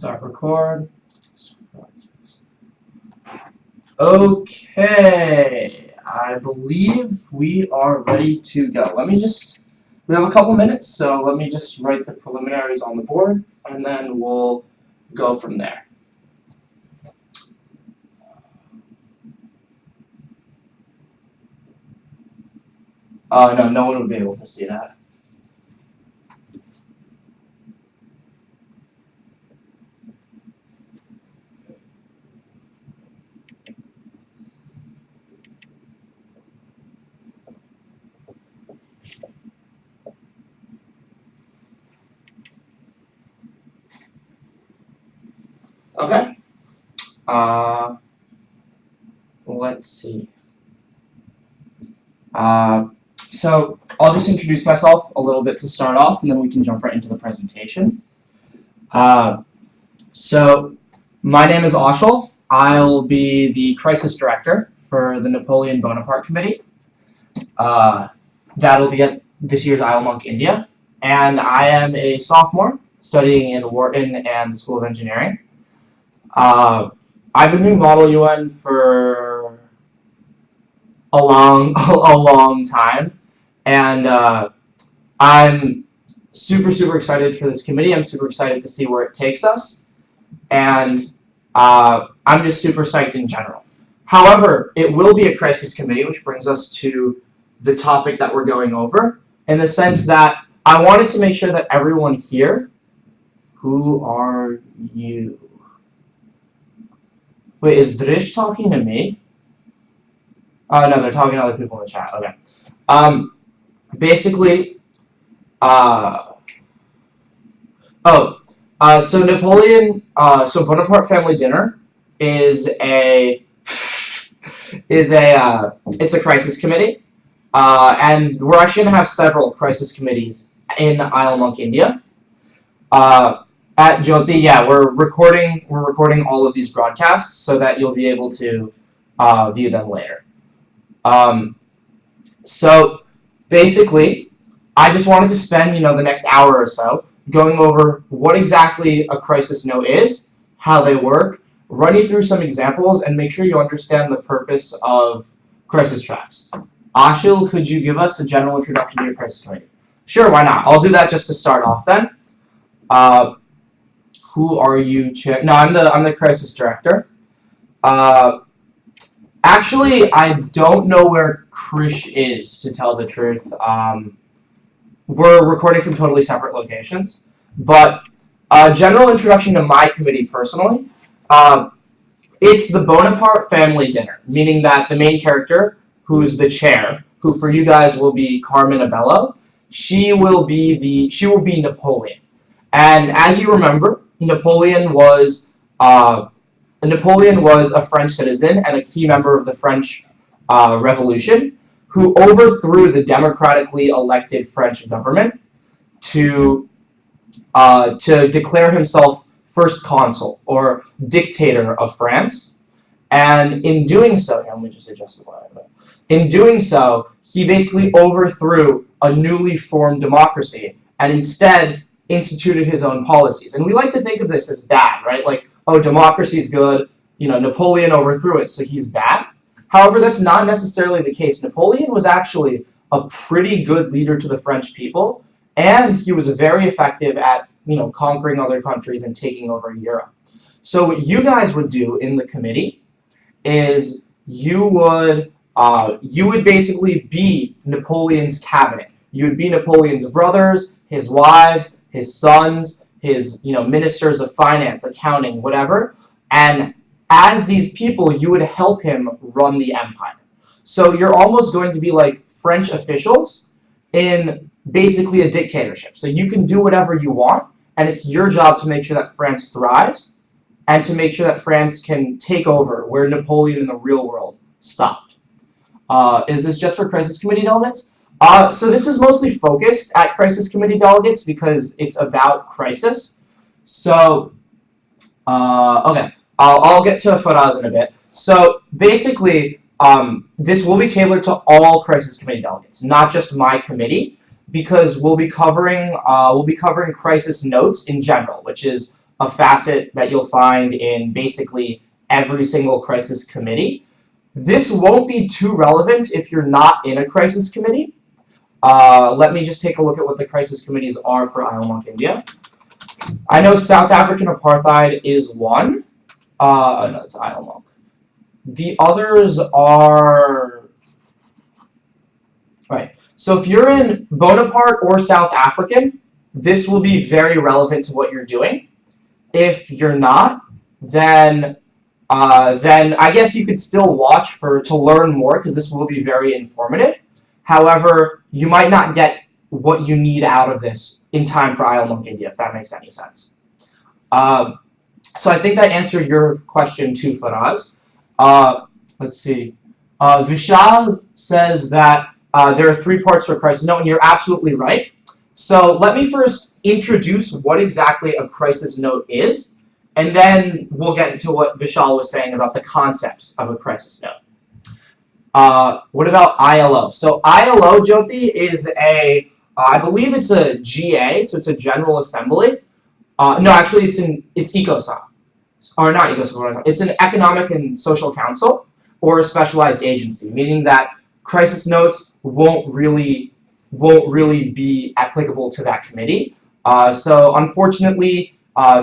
Start record. Okay, I believe we are ready to go. We have a couple minutes, so let me just write the preliminaries on the board, and then we'll go from there. No one would be able to see that. Okay. Let's see. So I'll just introduce myself a little bit to start off, and then we can jump right into the presentation. So my name is Aashil. I'll be the crisis director for the Napoleon Bonaparte Committee. That'll be at this year's ILMUNC India. And I am a sophomore studying in Wharton and the School of Engineering. I've been doing Model UN for a long time, and I'm super excited for this committee. I'm super excited to see where it takes us, and I'm just super psyched in general. However, it will be a crisis committee, which brings us to the topic that we're going over, in the sense that I wanted to make sure that everyone here, who are you? Wait, is Drish talking to me? Oh, no, they're talking to other people in the chat. Okay. So Bonaparte family dinner is it's a crisis committee, and we're actually gonna have several crisis committees in ILMUNC India. At Jyoti, yeah, we're recording all of these broadcasts so that you'll be able to view them later. So basically, I just wanted to spend the next hour or so going over what exactly a crisis note is, how they work, run you through some examples, and make sure you understand the purpose of crisis tracks. Aashil, could you give us a general introduction to your crisis committee? Sure, why not? I'll do that just to start off then. Who are you? No, I'm the crisis director. Actually, I don't know where Krish is, to tell the truth. We're recording from totally separate locations. But general introduction to my committee personally. It's the Bonaparte family dinner, meaning that the main character, who's the chair, who for you guys will be Carmen Abello, she will be Napoleon. And as you remember, Napoleon was a French citizen and a key member of the French Revolution, who overthrew the democratically elected French government to declare himself first consul, or dictator of France. And in doing so, let me just adjust the volume. In doing so, he basically overthrew a newly formed democracy and instead instituted his own policies. And we like to think of this as bad, right? Like, oh, democracy's good, Napoleon overthrew it, so he's bad. However, that's not necessarily the case. Napoleon was actually a pretty good leader to the French people, and he was very effective at, conquering other countries and taking over Europe. So what you guys would do in the committee is you would basically be Napoleon's cabinet. You would be Napoleon's brothers, his wives, his sons, his ministers of finance, accounting, whatever, and as these people, you would help him run the empire. So you're almost going to be like French officials in basically a dictatorship. So you can do whatever you want, and it's your job to make sure that France thrives and to make sure that France can take over where Napoleon in the real world stopped. Is this just for crisis committee delegates? So this is mostly focused at crisis committee delegates because it's about crisis. So, okay, I'll get to Faraz in a bit. So basically, this will be tailored to all crisis committee delegates, not just my committee, because we'll be covering crisis notes in general, which is a facet that you'll find in basically every single crisis committee. This won't be too relevant if you're not in a crisis committee. Let me just take a look at what the crisis committees are for ILMUNC India. I know South African apartheid is one. No, it's ILMUNC. The others are... Right. So if you're in Bonaparte or South African, this will be very relevant to what you're doing. If you're not, then I guess you could still watch to learn more, because this will be very informative. However, you might not get what you need out of this in time for ILMUNC India, if that makes any sense. So I think that answered your question too, Faraz. Let's see. Vishal says that there are 3 parts to a crisis note, and you're absolutely right. So let me first introduce what exactly a crisis note is, and then we'll get into what Vishal was saying about the concepts of a crisis note. What about ILO? So ILO, Jyoti, is I believe it's a GA, so it's a General Assembly. No, actually, it's ECOSOC. Or not ECOSOC, it's an Economic and Social Council, or a specialized agency, meaning that crisis notes won't really be applicable to that committee. So unfortunately,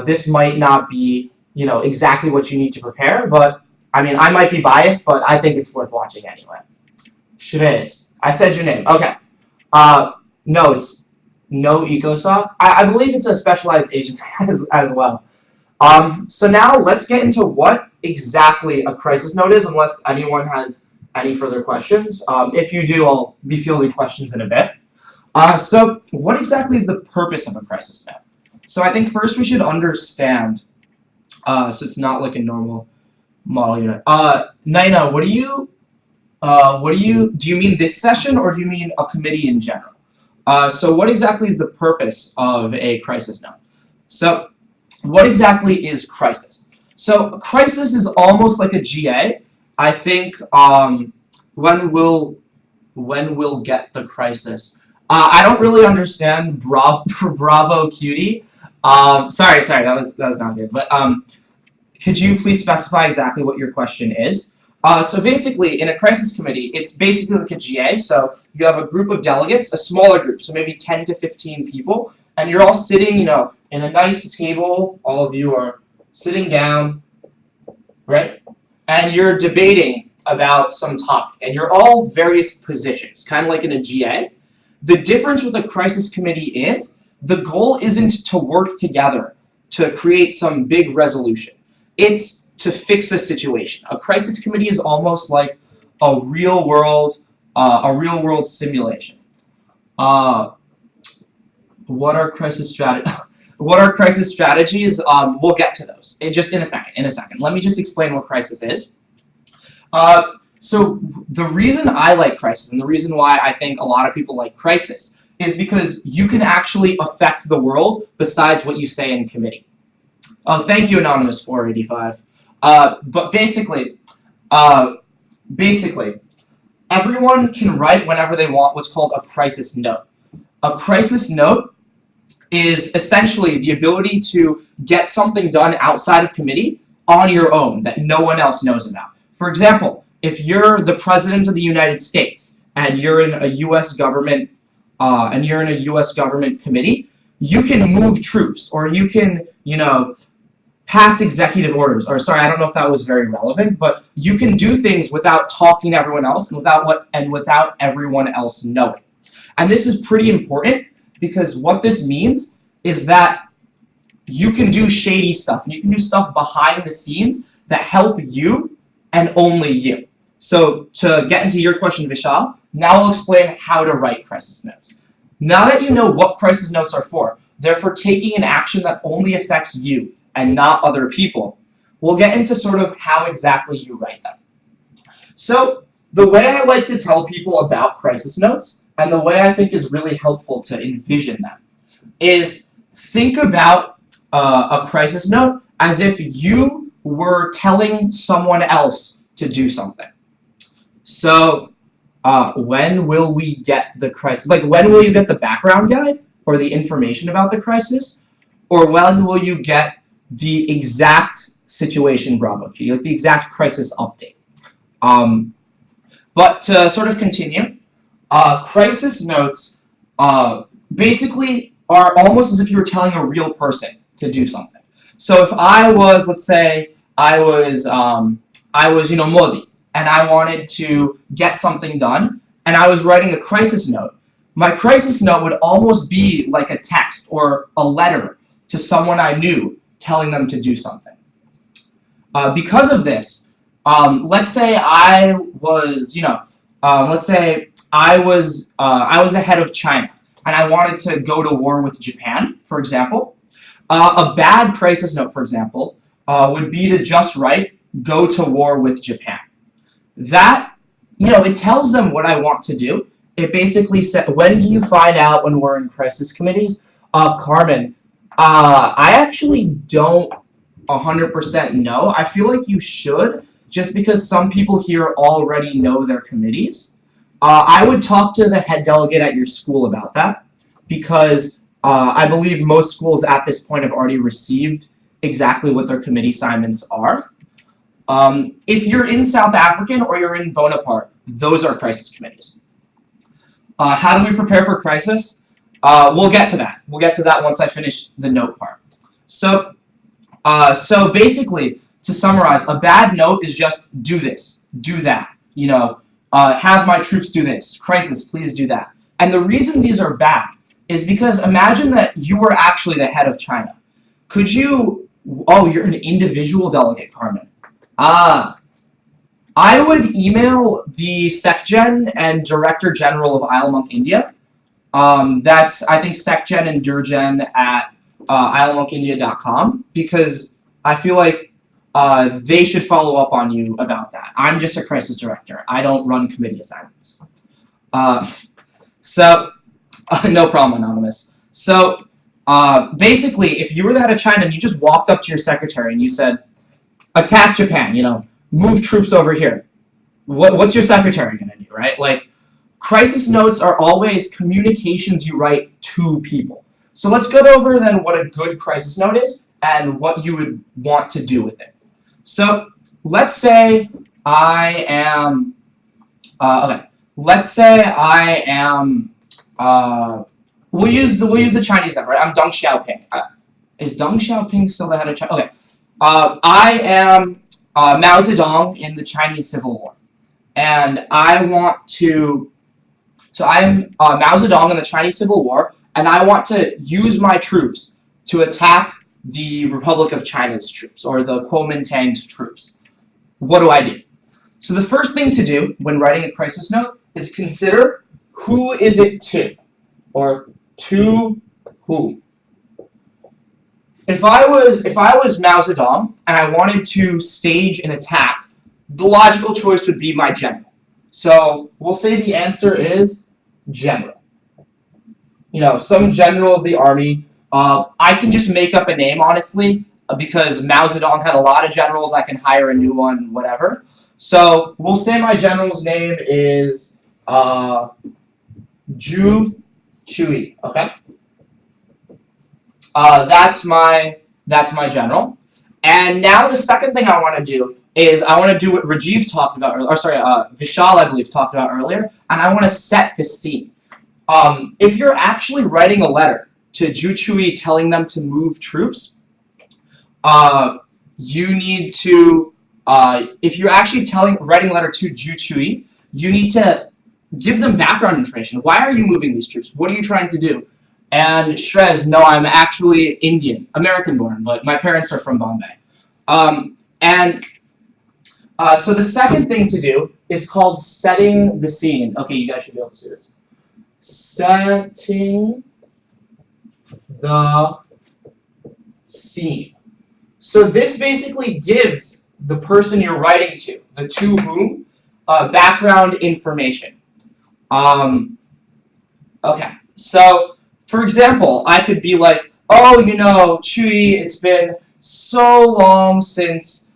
this might not be, exactly what you need to prepare, but I mean, I might be biased, but I think it's worth watching anyway. Shrez, I said your name. Okay. No, it's no ECOSOC. I believe it's a specialized agency as well. So now let's get into what exactly a crisis note is, unless anyone has any further questions. If you do, I'll be fielding questions in a bit. So what exactly is the purpose of a crisis note? So I think first we should understand, so it's not like a normal model unit. Naina, do you mean this session, or do you mean a committee in general? So what exactly is the purpose of a crisis note? So what exactly is crisis? So crisis is almost like a GA. I think when we'll get the crisis. I don't really understand Bravo Cutie. Sorry, that was not good. But could you please specify exactly what your question is? So basically, in a crisis committee, it's basically like a GA. So you have a group of delegates, a smaller group, so maybe 10 to 15 people, and you're all sitting, in a nice table. All of you are sitting down, right? And you're debating about some topic, and you're all various positions, kind of like in a GA. The difference with a crisis committee is the goal isn't to work together to create some big resolution. It's to fix a situation. A crisis committee is almost like a real world simulation. What are crisis strategies? We'll get to those just in a second. Let me just explain what crisis is. So the reason I like crisis, and the reason why I think a lot of people like crisis, is because you can actually affect the world besides what you say in committee. Oh, thank you, Anonymous 485. But basically, everyone can write whenever they want what's called a crisis note. A crisis note is essentially the ability to get something done outside of committee on your own that no one else knows about. For example, if you're the President of the United States and you're in a U.S. government committee, you can move troops, or you can, pass executive orders. Or sorry, I don't know if that was very relevant, but you can do things without talking to everyone else and without everyone else knowing. And this is pretty important, because what this means is that you can do shady stuff, and you can do stuff behind the scenes that help you and only you. So to get into your question, Vishal, now I'll explain how to write crisis notes. Now that you know what crisis notes are for, they're for taking an action that only affects you and not other people. We'll get into sort of how exactly you write them. So the way I like to tell people about crisis notes, and the way I think is really helpful to envision them, is think about a crisis note as if you were telling someone else to do something. So when will we get the crisis? Like, when will you get the background guide or the information about the crisis? Or when will you get the exact situation Bravo queue, like the exact crisis update. But to sort of continue, crisis notes basically are almost as if you were telling a real person to do something. So if I was, let's say, I was Modi, and I wanted to get something done, and I was writing a crisis note, my crisis note would almost be like a text or a letter to someone I knew telling them to do something. Because of this, let's say I was, let's say I was the head of China, and I wanted to go to war with Japan, for example. A bad crisis note, for example, would be to just write, go to war with Japan. That, it tells them what I want to do. It basically said, when do you find out when we're in crisis committees? Carmen, I actually don't 100% know. I feel like you should, just because some people here already know their committees. I would talk to the head delegate at your school about that, because I believe most schools at this point have already received exactly what their committee assignments are. If you're in South African or you're in Bonaparte, those are crisis committees. How do we prepare for crisis? We'll get to that. We'll get to that once I finish the note part. So basically, to summarize, a bad note is just do this, do that. Have my troops do this. Crisis, please do that. And the reason these are bad is because imagine that you were actually the head of China. Could you? Oh, you're an individual delegate, Carmen. I would email the SecGen and Director General of ILMUNC India. That's, I think, SecGen and Durgen at ilmuncindia.com, because I feel like they should follow up on you about that. I'm just a crisis director. I don't run committee assignments. No problem, Anonymous. So basically, if you were the head of China and you just walked up to your secretary and you said, attack Japan, move troops over here, what's your secretary going to do, right? Like, crisis notes are always communications you write to people. So let's go over then what a good crisis note is and what you would want to do with it. So let's say I am, let's say I am, we'll use the Chinese number, right? I'm Deng Xiaoping. Is Deng Xiaoping still the head of China? Okay. I am Mao Zedong in the Chinese Civil War. And I want to, so I'm Mao Zedong in the Chinese Civil War, and I want to use my troops to attack the Republic of China's troops, or the Kuomintang's troops. What do I do? So the first thing to do when writing a crisis note is consider who is it to, or to whom. If I was Mao Zedong and I wanted to stage an attack, the logical choice would be my general. So we'll say the answer is general. Some general of the army. I can just make up a name, honestly, because Mao Zedong had a lot of generals. I can hire a new one, whatever. So we'll say my general's name is Zhu Chui. Okay. That's my general. And now the second thing I want to do is I want to do what Rajiv talked about, Vishal, I believe, talked about earlier, and I want to set the scene. If you're actually writing a letter to Zhu Chui telling them to move troops, you need to, if you're actually writing a letter to Zhu Chui, you need to give them background information. Why are you moving these troops? What are you trying to do? And Shrez, no, I'm actually Indian, American-born, but my parents are from Bombay. So the second thing to do is called setting the scene. Okay, you guys should be able to see this. Setting the scene. So this basically gives the person you're writing to whom, background information. Okay, so for example, I could be like, oh, Chui, it's been so long since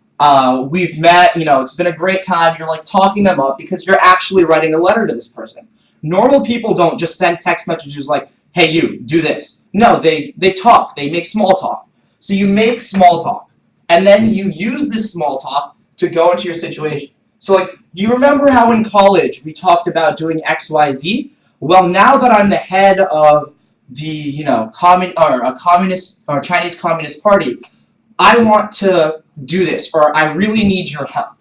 we've met, it's been a great time. You're like talking them up because you're actually writing a letter to this person. Normal people don't just send text messages like, hey, you, do this. No, they talk, they make small talk. So you make small talk, and then you use this small talk to go into your situation. So like, you remember how in college we talked about doing X, Y, Z? Well, now that I'm the head of the, communist or Chinese Communist Party, I want to do this, or I really need your help.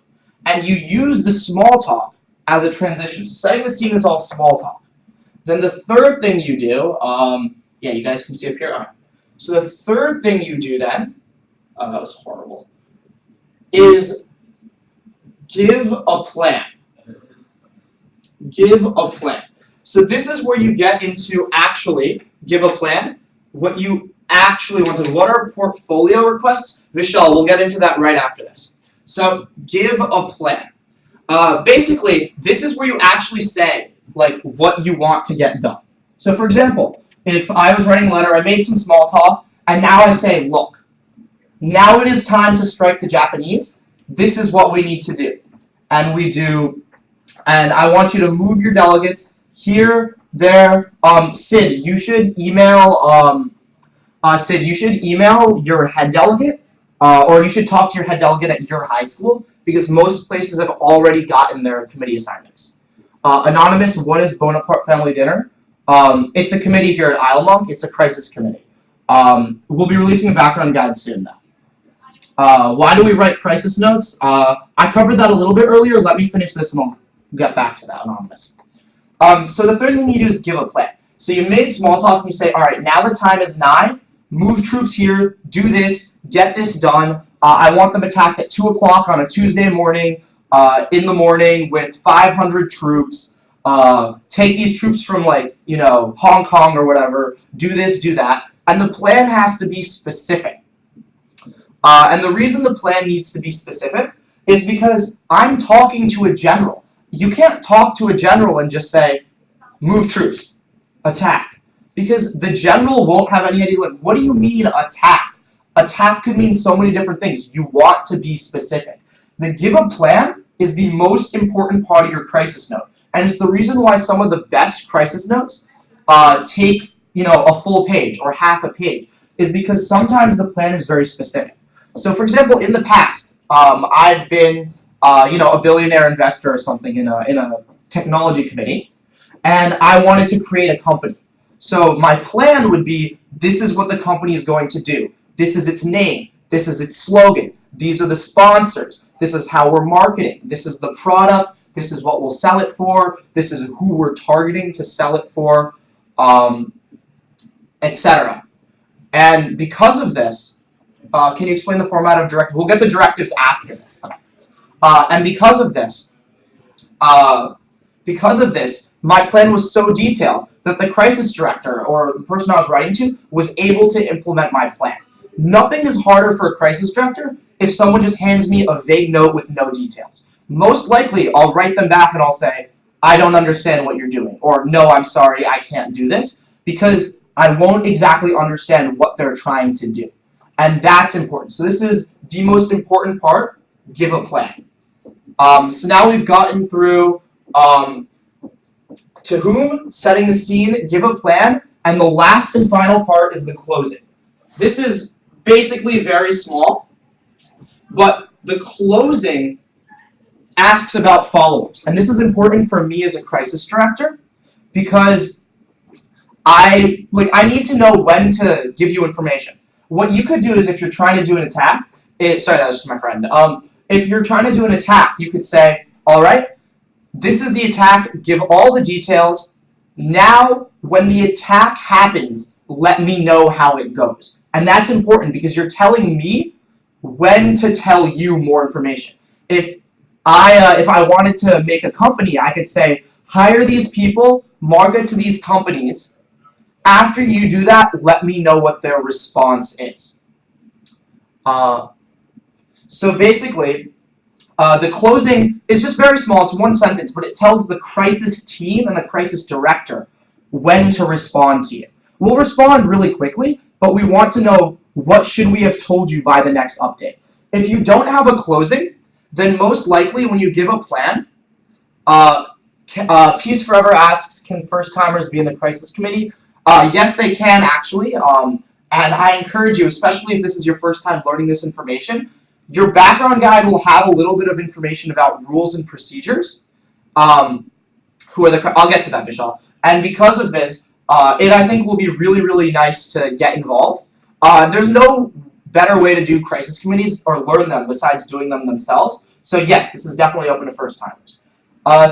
And you use the small talk as a transition. So setting the scene is all small talk. Then the third thing you do, yeah, you guys can see up here. All right. So the third thing you do then, oh, that was horrible, is give a plan. Give a plan. So this is where you get into actually give a plan. What you actually want to do. What are portfolio requests? Vishal, we'll get into that right after this. So give a plan. Basically, this is where you actually say like what you want to get done. So for example, if I was writing a letter, I made some small talk, and now I say, look, now it is time to strike the Japanese. This is what we need to do. And we do, and I want you to move your delegates here, there. Sid, you should email, your head delegate, or you should talk to your head delegate at your high school, because most places have already gotten their committee assignments. Anonymous, what is Bonaparte Family Dinner? It's a committee here at ILMUNC. It's a crisis committee. We'll be releasing a background guide soon, though. Why do we write crisis notes? I covered that a little bit earlier. Let me finish this and I'll get back to that, Anonymous. So the third thing you do is give a plan. So you made small talk and you say, all right, now the time is nigh. Move troops here. Do this. Get this done. I want them attacked at 2 o'clock on a Tuesday morning, in the morning with 500 troops. Take these troops from, like, Hong Kong or whatever. Do this, do that. And the plan has to be specific. And the reason the plan needs to be specific is because I'm talking to a general. You can't talk to a general and just say, move troops, attack. Because the general won't have any idea, like, what do you mean attack? Attack could mean so many different things. You want to be specific. The give a plan is the most important part of your crisis note. And it's the reason why some of the best crisis notes take, a full page or half a page, is because sometimes the plan is very specific. So, for example, in the past, I've been, a billionaire investor or something in a technology committee, and I wanted to create a company. So my plan would be, this is what the company is going to do. This is its name. This is its slogan. These are the sponsors. This is how we're marketing. This is the product. This is what we'll sell it for. This is who we're targeting to sell it for, etc. And because of this, can you explain the format of directives? We'll get the directives after this. And because of this, my plan was so detailed that the crisis director, or the person I was writing to, was able to implement my plan. Nothing is harder for a crisis director if someone just hands me a vague note with no details. Most likely, I'll write them back and I'll say, I don't understand what you're doing, or no, I'm sorry, I can't do this, because I won't exactly understand what they're trying to do. And that's important. So this is the most important part, give a plan. So now we've gotten through to whom, setting the scene, give a plan, and the last and final part is the closing. This is basically very small, but the closing asks about follow-ups. And this is important for me as a crisis director, because I need to know when to give you information. What you could do is, if you're trying to do an attack, sorry, that was just my friend. If you're trying to do an attack, you could say, all right, this is the attack, give all the details. Now, when the attack happens, let me know how it goes. And that's important because you're telling me when to tell you more information. If I wanted to make a company, I could say, hire these people, market to these companies. After you do that, let me know what their response is. So basically, the closing is just very small. It's one sentence, but it tells the crisis team and the crisis director when to respond to you. We'll respond really quickly, but we want to know, what should we have told you by the next update? If you don't have a closing, then most likely when you give a plan, Peace Forever asks, can first-timers be in the crisis committee? Yes, they can, actually. And I encourage you, especially if this is your first time learning this information, your background guide will have a little bit of information about rules and procedures. I'll get to that, Vishal. And because of this, I think will be really, really nice to get involved. There's no better way to do crisis committees or learn them besides doing them themselves. So yes, this is definitely open to first timers.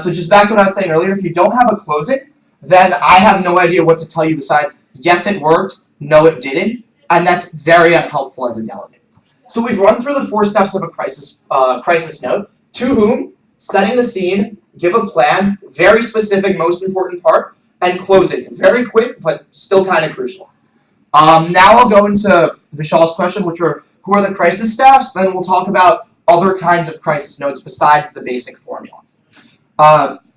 So just back to what I was saying earlier, if you don't have a closing, then I have no idea what to tell you besides yes, it worked, no, it didn't, and that's very unhelpful as a delegate. So we've run through the 4 steps of a crisis note. To whom, setting the scene, give a plan, very specific, most important part, and closing. Very quick, but still kind of crucial. Now I'll go into Vishal's question, which are who are the crisis staffs, then we'll talk about other kinds of crisis notes besides the basic formula.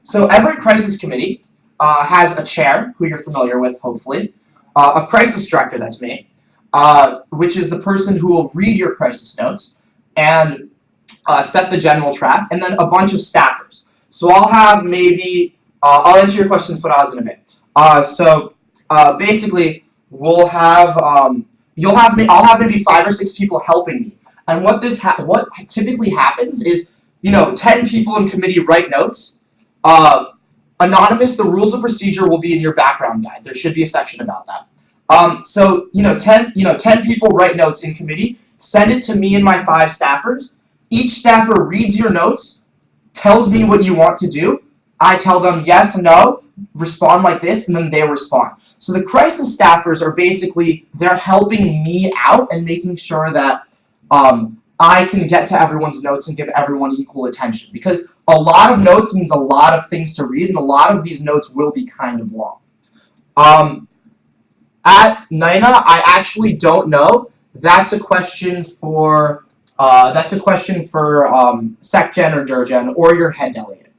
So every crisis committee has a chair, who you're familiar with, hopefully, a crisis director, that's me, which is the person who will read your crisis notes and set the general track, and then a bunch of staffers. So I'll have maybe, I'll answer your question, Faraz, in a bit. Basically, we'll have, I'll have maybe 5 or 6 people helping me. And what typically happens is, 10 people in committee write notes. Anonymous, the rules of procedure will be in your background guide. There should be a section about that. 10 people write notes in committee, send it to me and my 5 staffers. Each staffer reads your notes, tells me what you want to do. I tell them yes, no, respond like this, and then they respond. So the crisis staffers are basically, they're helping me out and making sure that I can get to everyone's notes and give everyone equal attention. Because a lot of notes means a lot of things to read, and a lot of these notes will be kind of long. At Naina, I actually don't know. That's a question for SecGen or Durgen or your head delegate.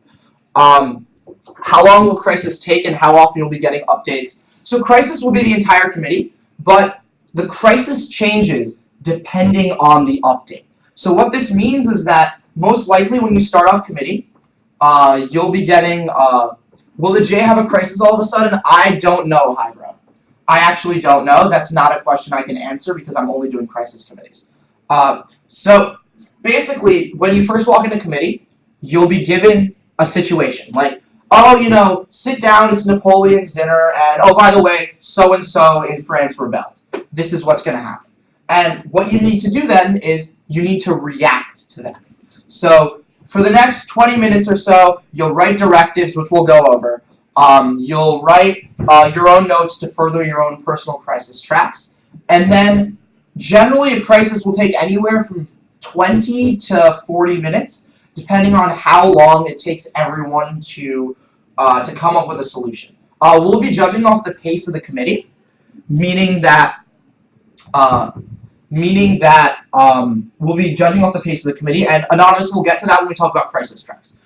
How long will crisis take and how often you'll be getting updates? So crisis will be the entire committee, but the crisis changes depending on the update. So what this means is that most likely when you start off committee, you'll be getting, will the J have a crisis all of a sudden? I don't know, Hybro. I actually don't know. That's not a question I can answer because I'm only doing crisis committees. So basically, when you first walk into committee, you'll be given a situation. Like, oh, sit down, it's Napoleon's dinner, and oh, by the way, so-and-so in France rebelled. This is what's going to happen. And what you need to do then is you need to react to that. So for the next 20 minutes or so, you'll write directives, which we'll go over. You'll write your own notes to further your own personal crisis tracks. And then generally a crisis will take anywhere from 20 to 40 minutes, depending on how long it takes everyone to come up with a solution. We'll be judging off the pace of the committee, meaning that we'll be judging off the pace of the committee, and Anonymous will get to that when we talk about crisis tracks.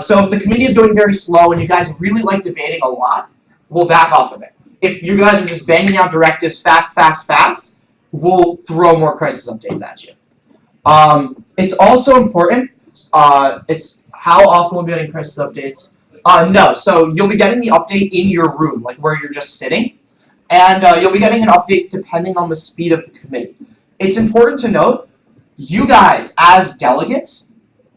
So if the committee is going very slow and you guys really like debating a lot, we'll back off of it. If you guys are just banging out directives fast, we'll throw more crisis updates at you. It's also important, it's how often we'll be getting crisis updates. No, so you'll be getting the update in your room, like where you're just sitting, and you'll be getting an update depending on the speed of the committee. It's important to note, you guys, as delegates,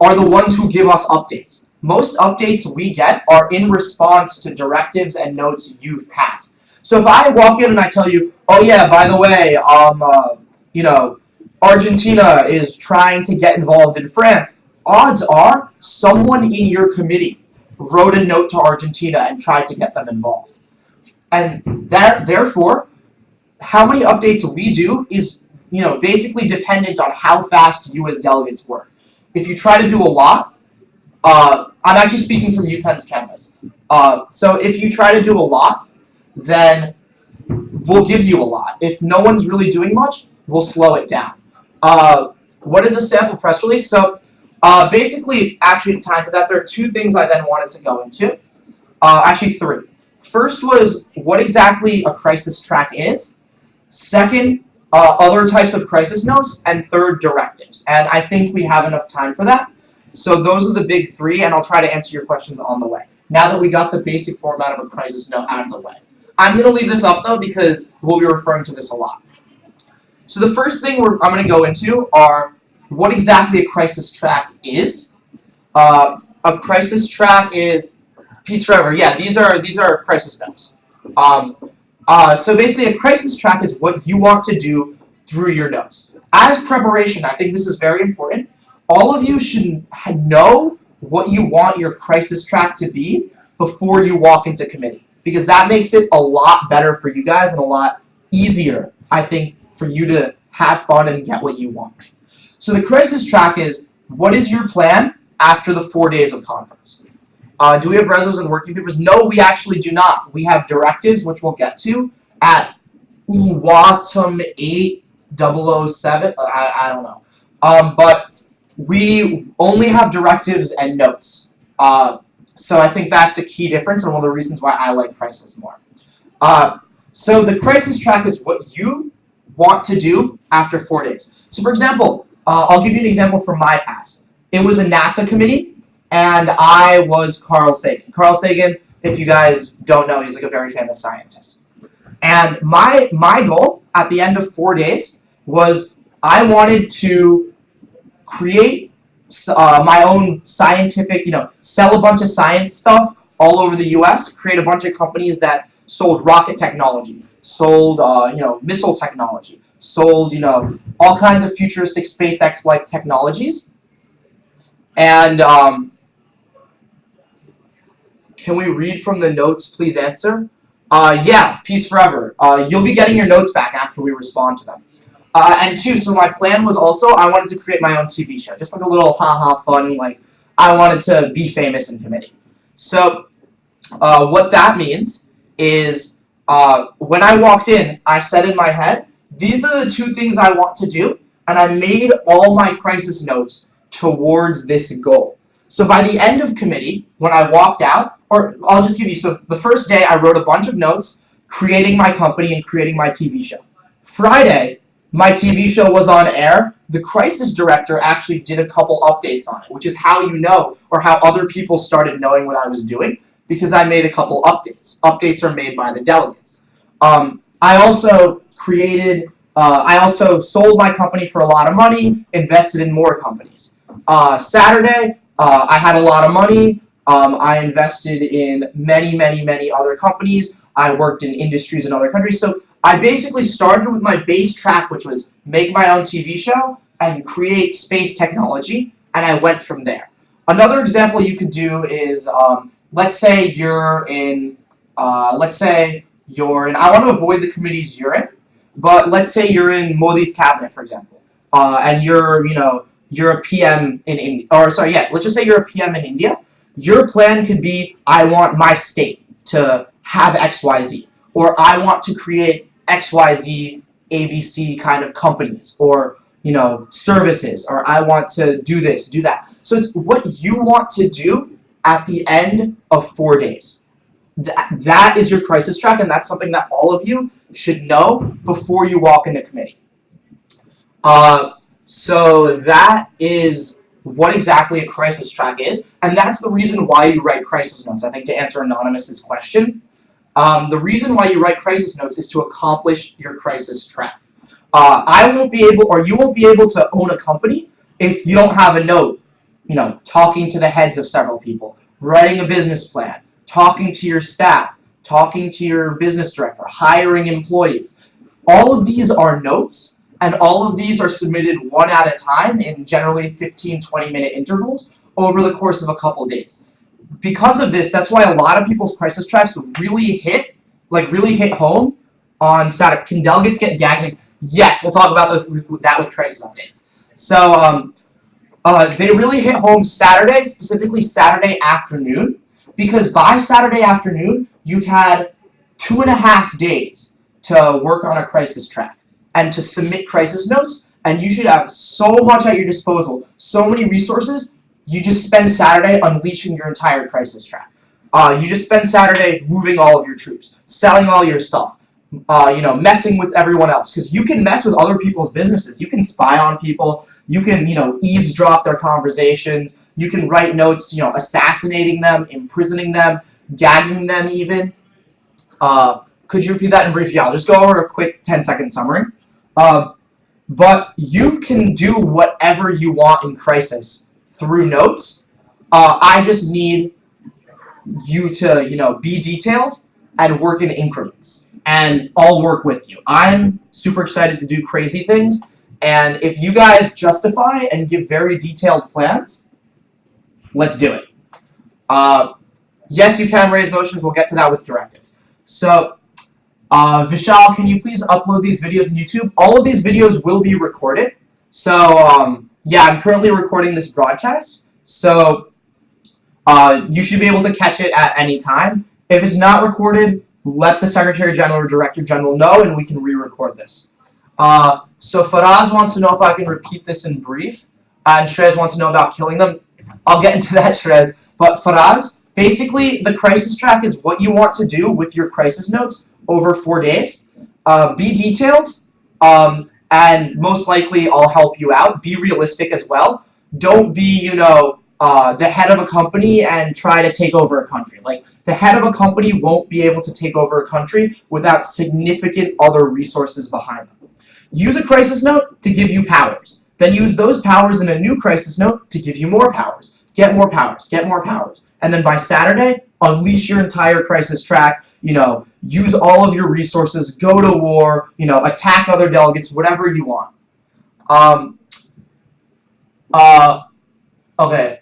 are the ones who give us updates. Most updates we get are in response to directives and notes you've passed. So if I walk in and I tell you, oh yeah, by the way, Argentina is trying to get involved in France, odds are someone in your committee wrote a note to Argentina and tried to get them involved. And therefore, how many updates we do is basically dependent on how fast you as delegates work. If you try to do a lot, I'm actually speaking from UPenn's campus. So if you try to do a lot, then we'll give you a lot. If no one's really doing much, we'll slow it down. What is a sample press release? So basically, actually, tied to that, there are 2 things I then wanted to go into. Actually, 3. First was what exactly a crisis track is. Second, other types of crisis notes. And third, directives. And I think we have enough time for that. So those are the big 3, and I'll try to answer your questions on the way. Now that we got the basic format of a crisis note out of the way. I'm going to leave this up, though, because we'll be referring to this a lot. So the first thing I'm going to go into are what exactly a crisis track is. A crisis track is peace forever. Yeah, these are crisis notes. So basically, a crisis track is what you want to do through your notes. As preparation, I think this is very important. All of you should know what you want your crisis track to be before you walk into committee, because that makes it a lot better for you guys and a lot easier, I think, for you to have fun and get what you want. So the crisis track is, what is your plan after the 4 days of conference? Do we have resos and working papers? No, we actually do not. We have directives, which we'll get to, at UWATM 8007. I don't know. But we only have directives and notes. So I think that's a key difference and one of the reasons why I like crisis more. So the crisis track is what you want to do after 4 days. So for example, I'll give you an example from my past. It was a NASA committee, and I was Carl Sagan. Carl Sagan, if you guys don't know, he's like a very famous scientist. And my goal at the end of 4 days was I wanted to create my own scientific, sell a bunch of science stuff all over the U.S., create a bunch of companies that sold rocket technology, sold, missile technology, sold, all kinds of futuristic SpaceX-like technologies. And can we read from the notes, please answer? Yeah, peace forever. You'll be getting your notes back after we respond to them. And two, so my plan was also, I wanted to create my own TV show. Just like a little ha-ha fun, like, I wanted to be famous in committee. So, what that means is, when I walked in, I said in my head, these are the two things I want to do, and I made all my crisis notes towards this goal. So by the end of committee, when I walked out, or I'll just give you, so the first day I wrote a bunch of notes, creating my company and creating my TV show. Friday, my TV show was on air. The crisis director actually did a couple updates on it, which is how you know, or how other people started knowing what I was doing, because I made a couple updates. Updates are made by the delegates. I also sold my company for a lot of money, invested in more companies. Saturday, I had a lot of money. I invested in many, many, many other companies. I worked in industries in other countries. So I basically started with my base track, which was make my own TV show and create space technology, and I went from there. Another example you could do is, let's say you're in, I want to avoid the committees you're in, but let's say you're in Modi's cabinet, for example, and you're a PM in India, let's just say you're a PM in India. Your plan could be, I want my state to have XYZ, or I want to create XYZ ABC kind of companies, or services, or I want to do this, do that. So it's what you want to do at the end of 4 days. That is your crisis track, and that's something that all of you should know before you walk into committee. So that is what exactly a crisis track is, and that's the reason why you write crisis notes. I think to answer Anonymous's question, the reason why you write crisis notes is to accomplish your crisis track. You won't be able to own a company if you don't have a note, talking to the heads of several people, writing a business plan, talking to your staff, talking to your business director, hiring employees. All of these are notes, and all of these are submitted one at a time in generally 15, 20-minute intervals over the course of a couple days. Because of this, that's why a lot of people's crisis tracks really hit home on Saturday. Can delegates get gagged? Yes, we'll talk about that with crisis updates. So they really hit home Saturday, specifically Saturday afternoon, because by Saturday afternoon, you've had 2.5 days to work on a crisis track and to submit crisis notes, and you should have so much at your disposal, so many resources. You just spend Saturday unleashing your entire crisis track. You just spend Saturday moving all of your troops, selling all your stuff, messing with everyone else, because you can mess with other people's businesses. You can spy on people. You can, eavesdrop their conversations. You can write notes, assassinating them, imprisoning them, gagging them even. Could you repeat that in brief? Yeah, I'll just go over a quick 10-second summary. but you can do whatever you want in crisis through notes. I just need you to, be detailed and work in increments, and I'll work with you. I'm super excited to do crazy things, and if you guys justify and give very detailed plans, let's do it. Yes, you can raise motions. We'll get to that with directives. So, Vishal, can you please upload these videos on YouTube? All of these videos will be recorded. So, yeah, I'm currently recording this broadcast. So, you should be able to catch it at any time. If it's not recorded, let the Secretary General or Director General know, and we can re-record this. So Faraz wants to know if I can repeat this in brief, and Shrez wants to know about killing them. I'll get into that, Shrez. But Faraz, basically, the crisis track is what you want to do with your crisis notes over 4 days. Be detailed, and most likely I'll help you out. Be realistic as well. Don't be, the head of a company and try to take over a country. Like, the head of a company won't be able to take over a country without significant other resources behind them. Use a crisis note to give you powers. Then use those powers in a new crisis note to give you more powers. Get more powers, get more powers. And then by Saturday, unleash your entire crisis track, use all of your resources, go to war, attack other delegates, whatever you want. Okay.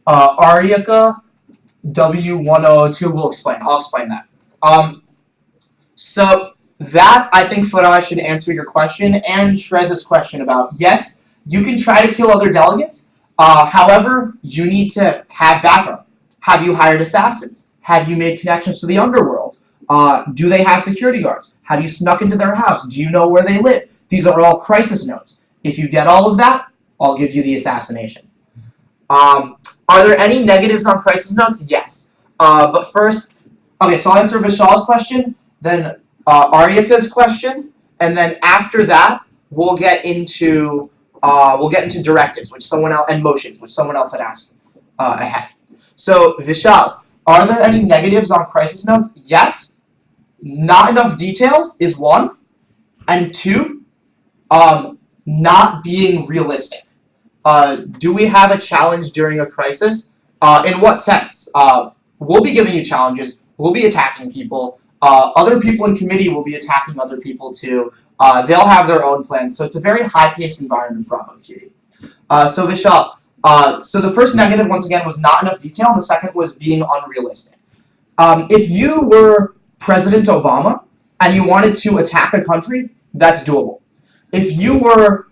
Aryaka W1002 will explain. I'll explain that. So that, I think, Faraj should answer your question and Shrez's question about, yes, you can try to kill other delegates. However, you need to have backup. Have you hired assassins? Have you made connections to the underworld? Do they have security guards? Have you snuck into their house? Do you know where they live? These are all crisis notes. If you get all of that, I'll give you the assassination. Are there any negatives on crisis notes? Yes. But first, okay, so I'll answer Vishal's question, then Aryaka's question, and then after that, we'll get into directives, which someone else, and motions, which someone else had asked ahead. So Vishal, are there any negatives on crisis notes? Yes. Not enough details is one, and two, not being realistic. Do we have a challenge during a crisis? In what sense? We'll be giving you challenges. We'll be attacking people. Other people in committee will be attacking other people too. They'll have their own plans. So it's a very high-paced environment, Bravo Cutie. So Vishal, so the first negative, once again, was not enough detail. The second was being unrealistic. If you were President Obama and you wanted to attack a country, that's doable. If you were,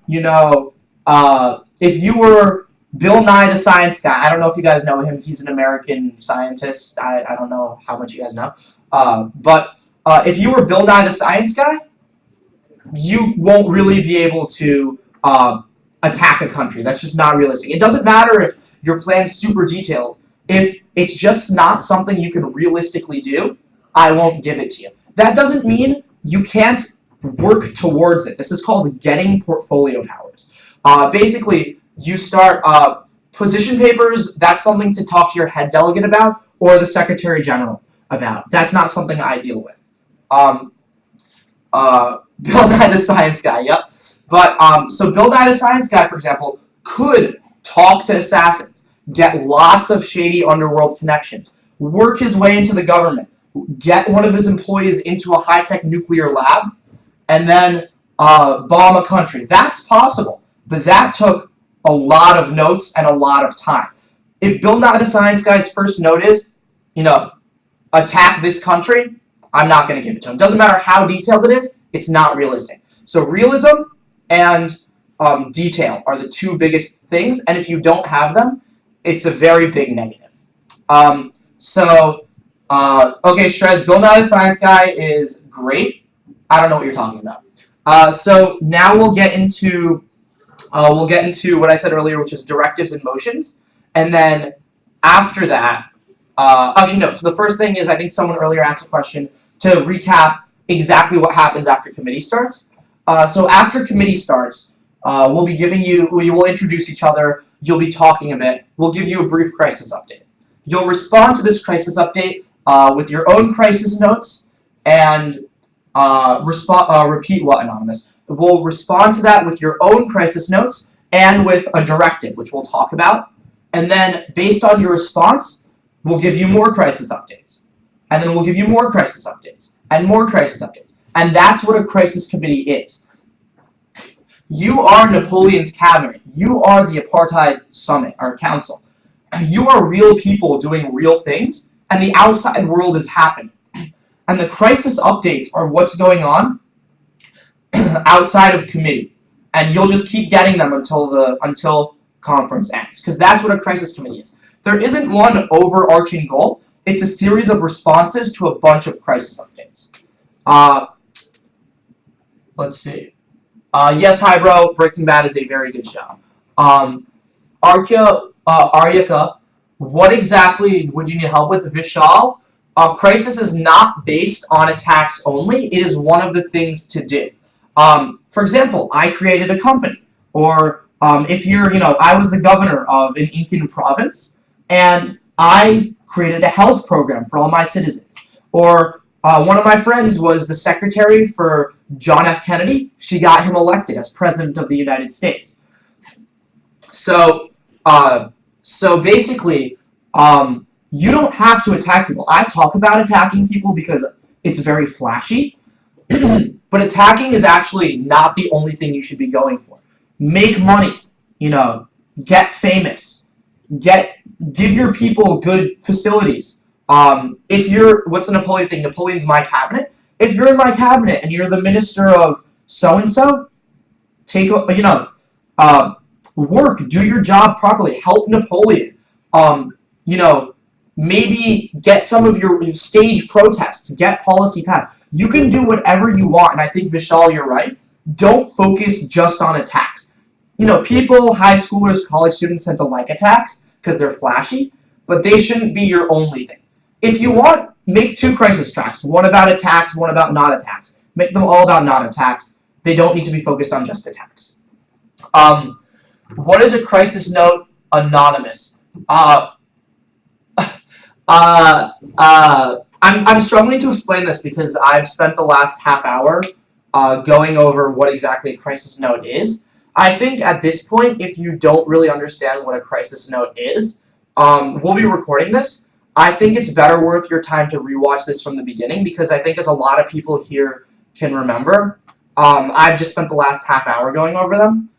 if you were Bill Nye the Science Guy, I don't know if you guys know him. He's an American scientist. I don't know how much you guys know. But if you were Bill Nye the Science Guy, you won't really be able to attack a country. That's just not realistic. It doesn't matter if your plan's super detailed. If it's just not something you can realistically do, I won't give it to you. That doesn't mean you can't work towards it. This is called getting portfolio powers. Basically, you start position papers. That's something to talk to your head delegate about or the Secretary General about. That's not something I deal with. Bill Nye the Science Guy, yep. But, so Bill Nye the Science Guy, for example, could talk to assassins, get lots of shady underworld connections, work his way into the government, get one of his employees into a high-tech nuclear lab, and then bomb a country. That's possible, but that took a lot of notes and a lot of time. If Bill Nye the Science Guy's first note is, attack this country, I'm not going to give it to him. Doesn't matter how detailed it is, it's not realistic. So realism and detail are the two biggest things, and if you don't have them, it's a very big negative. Okay, Shrez, Bill Nye the Science Guy is great. I don't know what you're talking about. So now we'll get into what I said earlier, which is directives and motions, and then after that, actually no. So the first thing is I think someone earlier asked a question to recap exactly what happens after committee starts. So after committee starts, we will introduce each other. You'll be talking a bit. We'll give you a brief crisis update. You'll respond to this crisis update with your own crisis notes and repeat what, Anonymous? will respond to that with your own crisis notes and with a directive, which we'll talk about. And then based on your response, we'll give you more crisis updates. And then we'll give you more crisis updates and more crisis updates. And that's what a crisis committee is. You are Napoleon's cabinet. You are the apartheid summit or council. You are real people doing real things, and the outside world is happening. And the crisis updates are what's going on outside of committee. And you'll just keep getting them until conference ends, because that's what a crisis committee is. There isn't one overarching goal. It's a series of responses to a bunch of crisis updates. Let's see. Yes, hi, bro. Breaking Bad is a very good show. Aryaka, what exactly would you need help with? Vishal, crisis is not based on attacks only. It is one of the things to do. For example, I created a company. Or if you're, I was the governor of an Incan province, and I created a health program for all my citizens. Or one of my friends was the secretary for John F. Kennedy. She got him elected as president of the United States. So basically, you don't have to attack people. I talk about attacking people because it's very flashy, but attacking is actually not the only thing you should be going for. Make money, get famous, give your people good facilities. If you're, what's the Napoleon thing? Napoleon's my cabinet. If you're in my cabinet and you're the minister of so-and-so, work, do your job properly, help Napoleon. Maybe get some of your stage protests, get policy passed. You can do whatever you want, and I think, Vishal, you're right. Don't focus just on attacks. People, high schoolers, college students tend to like attacks because they're flashy, but they shouldn't be your only thing. If you want, make 2 crisis tracks, one about attacks, one about not attacks. Make them all about not attacks. They don't need to be focused on just attacks. What is a crisis note? Anonymous. I'm struggling to explain this because I've spent the last half hour going over what exactly a crisis note is. I think at this point, if you don't really understand what a crisis note is, we'll be recording this. I think it's better worth your time to rewatch this from the beginning because I think as a lot of people here can remember, I've just spent the last half hour going over them.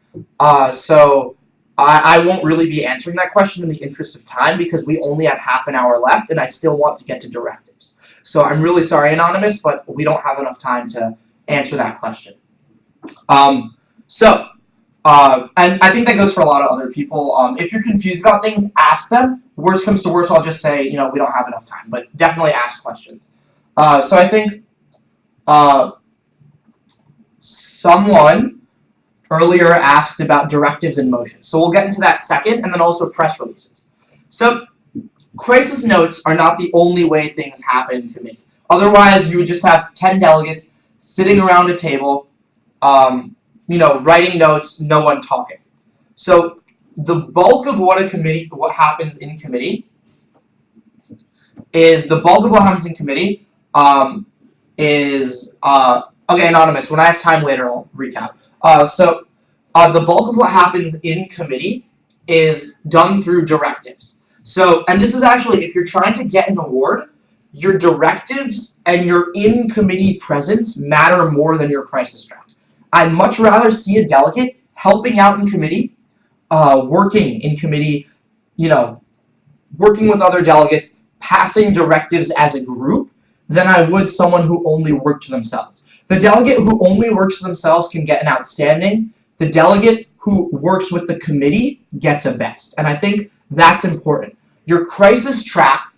So I won't really be answering that question in the interest of time because we only have half an hour left and I still want to get to directives. So I'm really sorry, Anonymous, but we don't have enough time to answer that question. And I think that goes for a lot of other people. If you're confused about things, ask them. Worst comes to worst, I'll just say, we don't have enough time. But definitely ask questions. So I think someone earlier asked about directives in motion. So we'll get into that second, and then also press releases. So crisis notes are not the only way things happen in committee. Otherwise, you would just have 10 delegates sitting around a table, writing notes, no one talking. So the bulk of what happens in committee is okay, Anonymous, when I have time later, I'll recap. The bulk of what happens in committee is done through directives. So, and this is actually, if you're trying to get an award, your directives and your in-committee presence matter more than your crisis track. I'd much rather see a delegate helping out in committee, working in committee, working with other delegates, passing directives as a group, than I would someone who only worked to themselves. The delegate who only works for themselves can get an outstanding. The delegate who works with the committee gets a best. And I think that's important. Your crisis track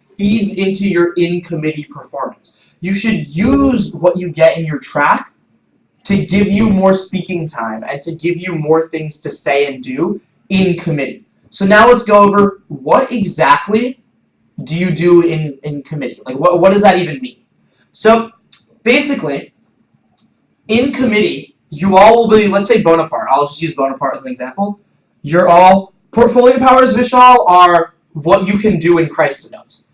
feeds into your in-committee performance. You should use what you get in your track to give you more speaking time and to give you more things to say and do in committee. So now let's go over what exactly do you do in committee? Like, what does that even mean? So, basically, in committee, you all will be, let's say Bonaparte. I'll just use Bonaparte as an example. You're all, portfolio powers, Vishal, are what you can do in crisis notes.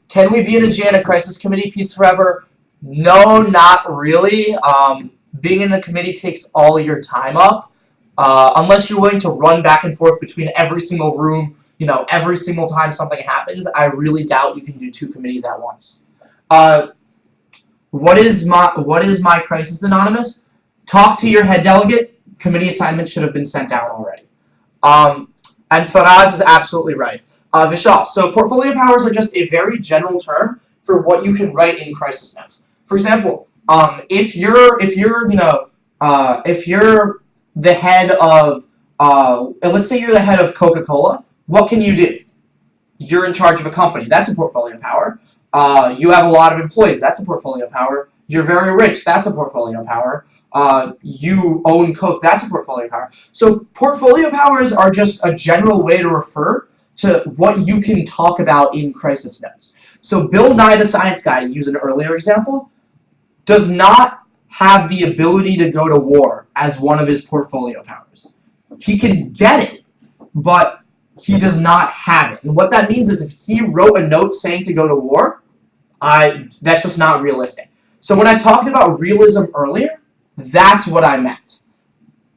Can we be in a crisis committee? Peace forever. No, not really. Being in the committee takes all your time up. Unless you're willing to run back and forth between every single room, every single time something happens, I really doubt you can do 2 committees at once. What is my crisis, Anonymous? Talk to your head delegate. Committee assignments should have been sent out already. And Faraz is absolutely right. Vishal, so portfolio powers are just a very general term for what you can write in crisis notes. For example, if you're the head of let's say you're the head of Coca-Cola, what can you do? You're in charge of a company. That's a portfolio power. You have a lot of employees. That's a portfolio power. You're very rich. That's a portfolio power. You own Coke. That's a portfolio power. So portfolio powers are just a general way to refer to what you can talk about in crisis notes. So Bill Nye the Science Guy, to use an earlier example, does not have the ability to go to war as one of his portfolio powers. He can get it, but he does not have it. And what that means is if he wrote a note saying to go to war, that's just not realistic. So when I talked about realism earlier, that's what I meant.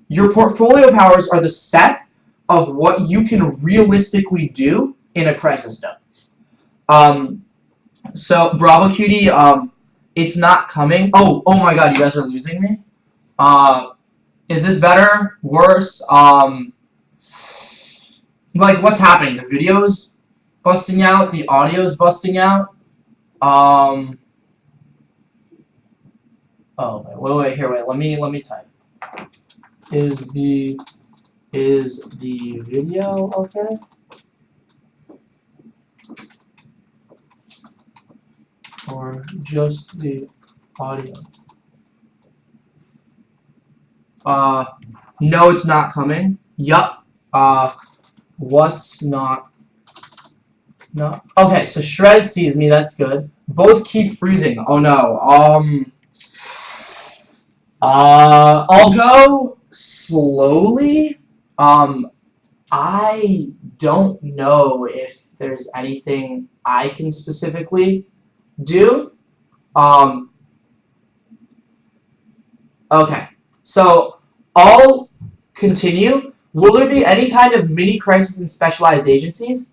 Your portfolio powers are the set of what you can realistically do in a crisis note. So Bravo Cutie, it's not coming. Oh my God, you guys are losing me. Is this better? Worse? Like, what's happening? The video's busting out. The audio's busting out. Oh, wait. Here, wait. Let me type. Is the video okay? Or just the audio? No, it's not coming. Yup. What's not? No. Okay, so Shrez sees me. That's good. Both keep freezing. Oh no. I'll go slowly. I don't know if there's anything I can specifically do. Okay. So I'll continue. Will there be any kind of mini crisis in specialized agencies?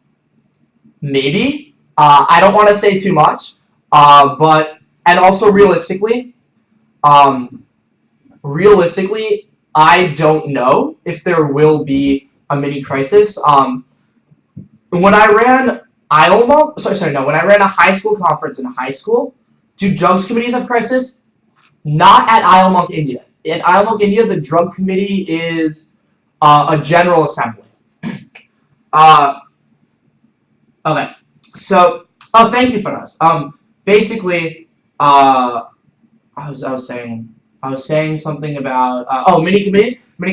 Maybe. I don't want to say too much. And also realistically, I don't know if there will be a mini crisis. When I ran when I ran a high school conference in high school, do drugs committees have crisis? Not at ILMUNC India. At ILMUNC India, the drug committee is a general assembly. Okay. So, thank you, Faraz. Basically, I was saying something about mini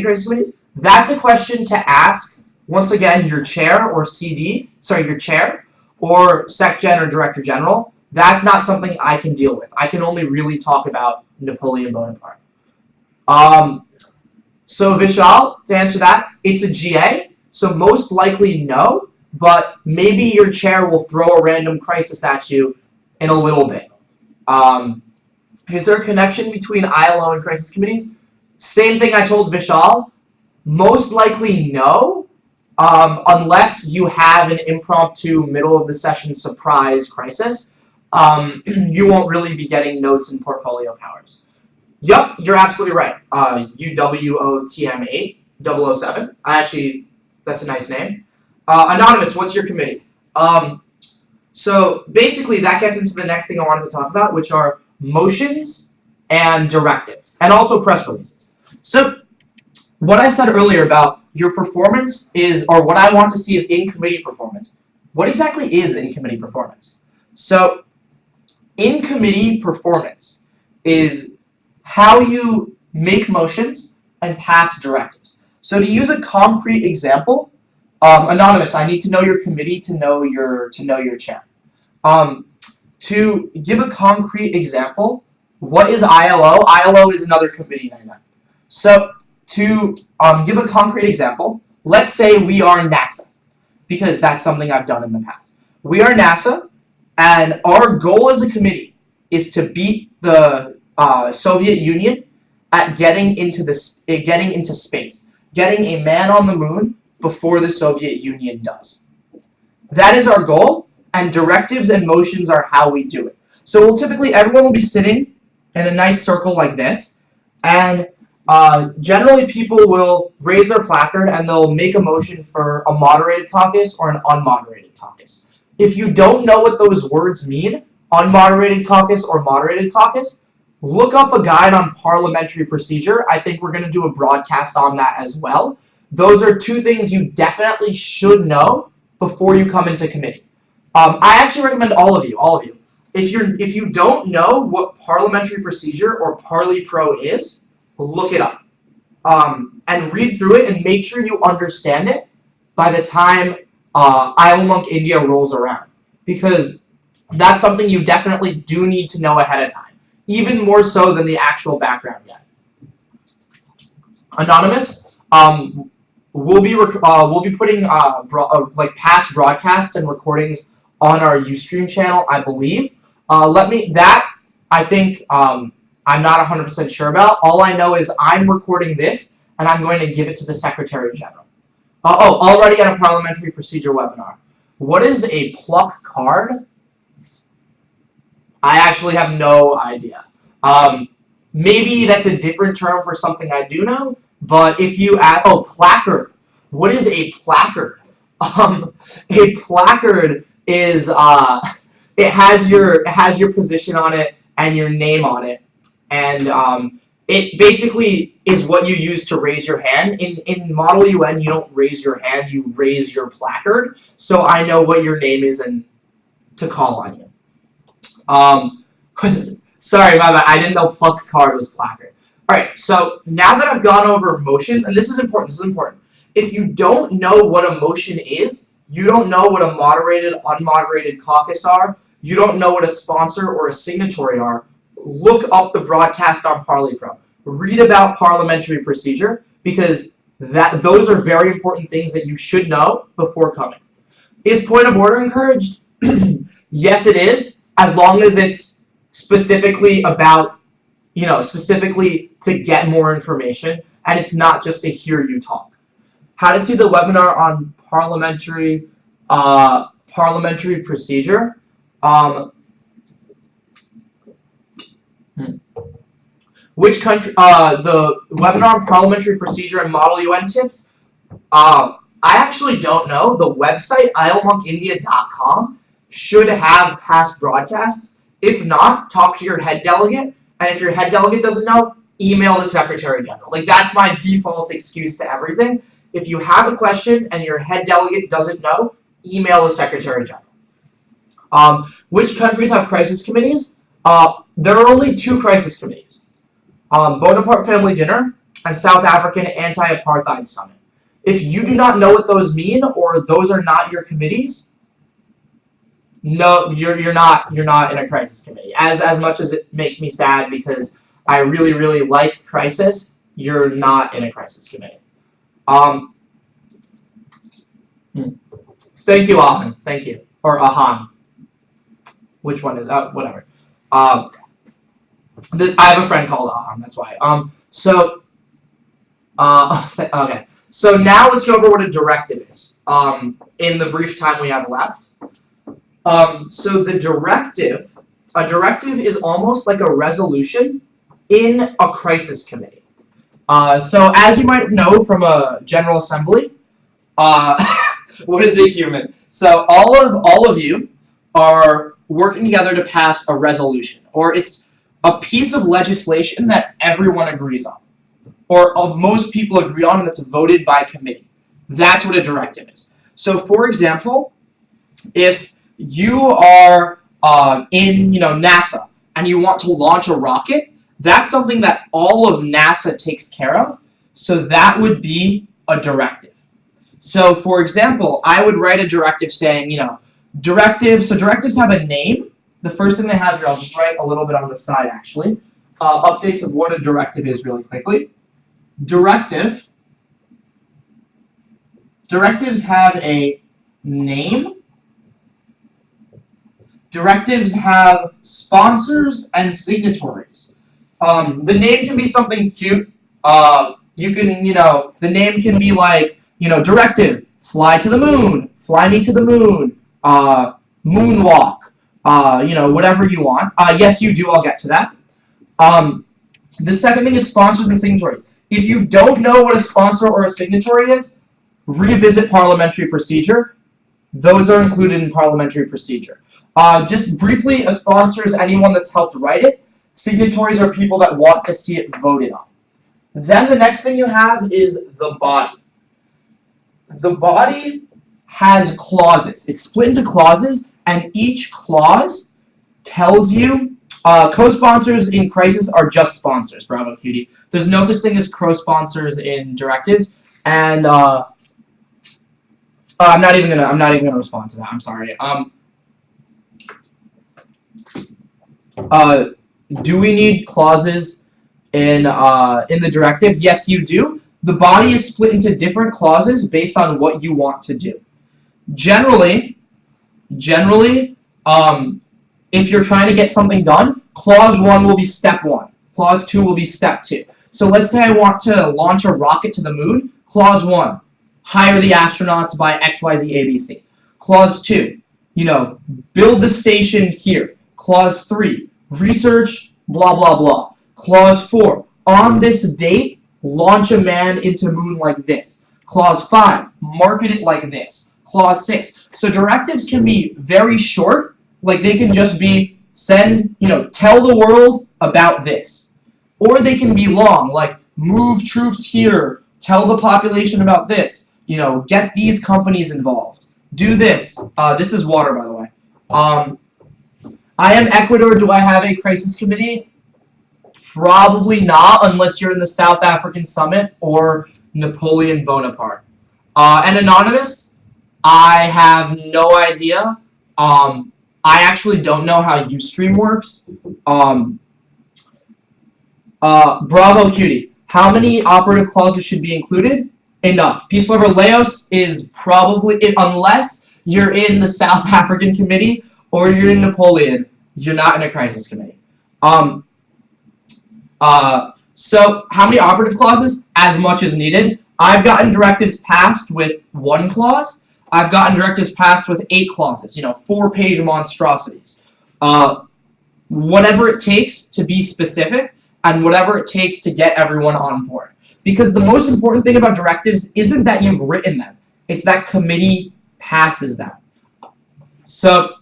crisis committees. That's a question to ask once again your chair or your chair or SecGen or Director General. That's not something I can deal with. I can only really talk about Napoleon Bonaparte. So Vishal, to answer that, it's a GA, so most likely no, but maybe your chair will throw a random crisis at you in a little bit. Is there a connection between ILO and crisis committees? Same thing I told Vishal. Most likely no, unless you have an impromptu middle of the session surprise crisis. You won't really be getting notes and portfolio powers. Yup, you're absolutely right. UWOTM8 007. That's a nice name. Anonymous, what's your committee? So basically that gets into the next thing I wanted to talk about, which are motions and directives, and also press releases. So what I said earlier about your performance or what I want to see is in-committee performance. What exactly is in-committee performance? So in-committee performance is how you make motions and pass directives. So to use a concrete example, Anonymous, I need to know your committee to know your chair. To give a concrete example, what is ILO? ILO is another committee 99. So to give a concrete example, let's say we are NASA, because that's something I've done in the past. We are NASA, and our goal as a committee is to beat Soviet Union at getting into space, getting a man on the moon before the Soviet Union does. That is our goal, and directives and motions are how we do it. So everyone will be sitting in a nice circle like this, and generally people will raise their placard and they'll make a motion for a moderated caucus or an unmoderated caucus. If you don't know what those words mean, unmoderated caucus or moderated caucus, look up a guide on parliamentary procedure. I think we're going to do a broadcast on that as well. Those are two things you definitely should know before you come into committee. I actually recommend all of you. If you don't know what parliamentary procedure or Parli Pro is, look it up and read through it and make sure you understand it by the time ILMUNC India rolls around, because that's something you definitely do need to know ahead of time, even more so than the actual background yet. Anonymous, we'll be putting like past broadcasts and recordings on our Ustream channel, I believe. I think I'm not 100% sure about. All I know is I'm recording this and I'm going to give it to the Secretary General. Already at a parliamentary procedure webinar. What is a Placard? I actually have no idea. Maybe that's a different term for something I do know, but if you add, placard. What is a placard? A placard is, it has your position on it and your name on it, and it basically is what you use to raise your hand. In Model UN, you don't raise your hand, you raise your placard, so I know what your name is and to call on you. Sorry, my bad. I didn't know Placard was placard. Alright, so now that I've gone over motions, and this is important. If you don't know what a motion is, you don't know what a moderated, unmoderated caucus are, you don't know what a sponsor or a signatory are, look up the broadcast on Parli Pro. Read about parliamentary procedure, because those are very important things that you should know before coming. Is point of order encouraged? Yes, it is, as long as it's specifically about, specifically to get more information, and it's not just to hear you talk. How to see the webinar on parliamentary procedure. Which country? The webinar on parliamentary procedure and Model UN tips. I actually don't know. The website ilmuncindia.com should have past broadcasts. If not, talk to your head delegate. And if your head delegate doesn't know, email the Secretary General. Like, that's my default excuse to everything. If you have a question and your head delegate doesn't know, email the Secretary General. Which countries have crisis committees? There are only two crisis committees. Bonaparte Family Dinner and South African Anti-Apartheid Summit. If you do not know what those mean, or those are not your committees, no, you're not in a crisis committee. As much as it makes me sad because I really, really like crisis, you're not in a crisis committee. Thank you, Ahan. Thank you. Or Ahan. Which one is whatever. I have a friend called Ahan, that's why. Okay. So now let's go over what a directive is. In the brief time we have left. So a directive is almost like a resolution in a crisis committee. So as you might know from a General Assembly, what is a human? So all of you are working together to pass a resolution, or it's a piece of legislation that everyone agrees on, or most people agree on, and that's voted by committee. That's what a directive is. So, for example, if you are in NASA and you want to launch a rocket, that's something that all of NASA takes care of. So that would be a directive. So, for example, I would write a directive saying, directives. So directives have a name. The first thing they have here, I'll just write a little bit on the side, actually. Updates of what a directive is really quickly. Directives have a name directives have sponsors and signatories. The name can be something cute. You can, the name can be like, directive, fly to the moon, fly me to the moon, moonwalk, whatever you want. Yes, you do. I'll get to that. The second thing is sponsors and signatories. If you don't know what a sponsor or a signatory is, revisit parliamentary procedure. Those are included in parliamentary procedure. Just briefly, a sponsor is anyone that's helped write it. Signatories are people that want to see it voted on. Then the next thing you have is the body. The body has clauses. It's split into clauses, and each clause tells you co-sponsors in crisis are just sponsors. Bravo, cutie. There's no such thing as co-sponsors in directives, and I'm not even gonna respond to that. I'm sorry. Do we need clauses in the directive? Yes, you do. The body is split into different clauses based on what you want to do. Generally, if you're trying to get something done, clause 1 will be step 1. Clause 2 will be step 2. So let's say I want to launch a rocket to the moon. Clause 1, hire the astronauts by XYZ ABC. Clause 2, build the station here. Clause 3, research, blah, blah, blah. Clause 4, on this date, launch a man into moon like this. Clause 5, market it like this. Clause 6. So directives can be very short, like they can just be tell the world about this. Or they can be long, like move troops here, tell the population about this, get these companies involved. Do this. This is water, by the way. I am Ecuador. Do I have a crisis committee? Probably not, unless you're in the South African Summit or Napoleon Bonaparte. And Anonymous, I have no idea. I actually don't know how Ustream works. Bravo, cutie. How many operative clauses should be included? Enough. Peace Lover Laos is probably, unless you're in the South African Committee or you're in Napoleon, you're not in a crisis committee. So how many operative clauses? As much as needed. I've gotten directives passed with 1 clause. I've gotten directives passed with 8 clauses, 4-page monstrosities. Whatever it takes to be specific and whatever it takes to get everyone on board. Because the most important thing about directives isn't that you've written them. It's that committee passes them. So,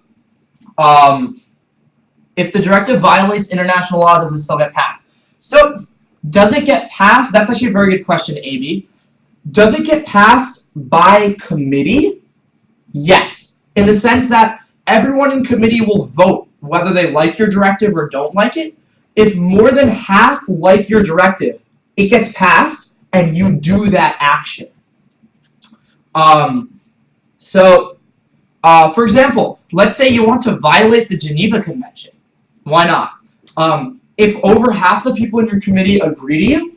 if the directive violates international law, does it still get passed? So, does it get passed? That's actually a very good question, AB. Does it get passed by committee? Yes. In the sense that everyone in committee will vote whether they like your directive or don't like it. If more than half like your directive, it gets passed and you do that action. For example, let's say you want to violate the Geneva Convention. Why not? If over half the people in your committee agree to you,